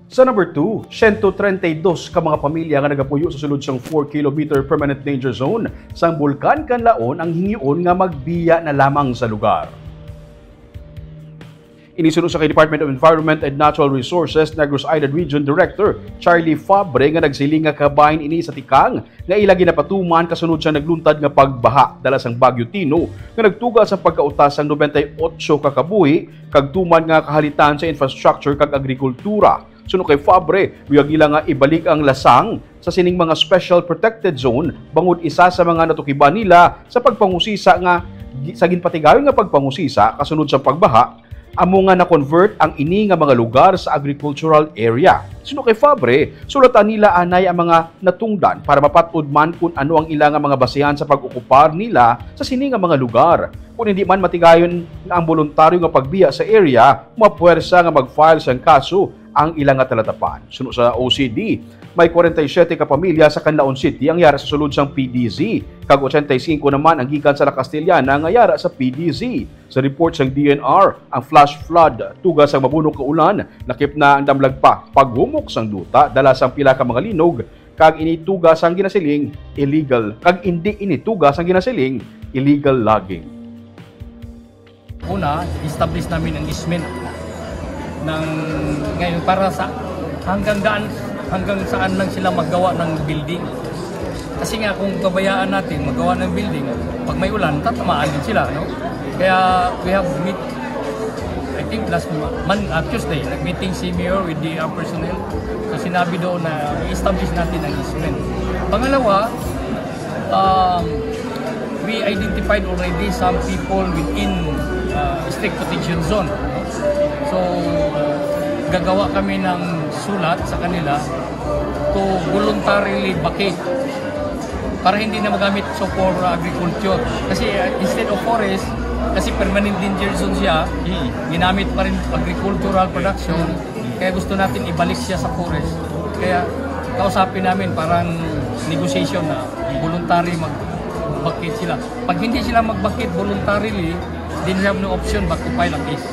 Sa number 2, 132 ka mga pamilya nga nagapuyo sa sulod siyang 4 km permanent danger zone sang Bulkan Kanlaon ang hingion nga magbiya na lamang sa lugar. Inisunod sa kay Department of Environment and Natural Resources Negros Island Region Director Charlie Fabre nga nagsiling nga kabahin ini sa tikang nga ilagi na patuman kasunod siya nagluntad nga pagbaha dala sang Bagyo Tino nga nagtugal sa pagkautas sang 98 ka kabuhi kag tuman nga kahalitan sa infrastructure kag agrikultura. Suno kay Fabre, biyag ila nga ibalik ang lasang sa sining mga special protected zone bangod isa sa mga natukiban nila sa pagpangusisa nga sa ginpatigayon nga pagpangusisa kasunod sa pagbaha amo nga na-convert ang ini nga mga lugar sa agricultural area. Suno kay Fabre, sulatan nila anay ang mga natungdan para mapatud man kung ano ang ilang mga basihan sa pag-okupar nila sa sini nga mga lugar. Kung hindi man matigayon na ang voluntaryo nga pagbiya sa area, mapuwersa nga mag-file sang kaso ang ilang nga talatapan. Suno sa OCD, may 47 ka pamilya sa Canlaon City ang yara sa sulod sang PDZ, kag 85 naman ang gikan sa La Castellana nga yara sa PDZ. Sa report sang DNR, ang flash flood tugas sang mabunok nga ulan, nakip na ang damlag pa paghumok sang duta dala sang pila ka mga linog kag initugas ang ginasiling illegal kag hindi initugas ang ginasiling illegal logging. Una, establish namin ang easement ng ngayon para sa hanggang saan lang sila maggawa ng building. Kasi nga kung kabayaan natin maggawa ng building, pag may ulan, tatamaan din sila, no? Kaya we have meet, I think last Tuesday, nag-meeting si Mayor with the personnel. So sinabi doon na i-establish natin ang easement. Pangalawa, we identified already some people within strict protection zone. So, gagawa kami ng sulat sa kanila to voluntarily vacate para hindi na magamit so for agriculture. Kasi instead of forest, kasi permanent danger zone siya, ginamit pa rin agricultural production, kaya gusto natin ibalik siya sa forest. Kaya kausapin namin parang negotiation na voluntary mag-vacate sila. Pag hindi sila mag-vacate voluntarily, then we have no option but to file a case.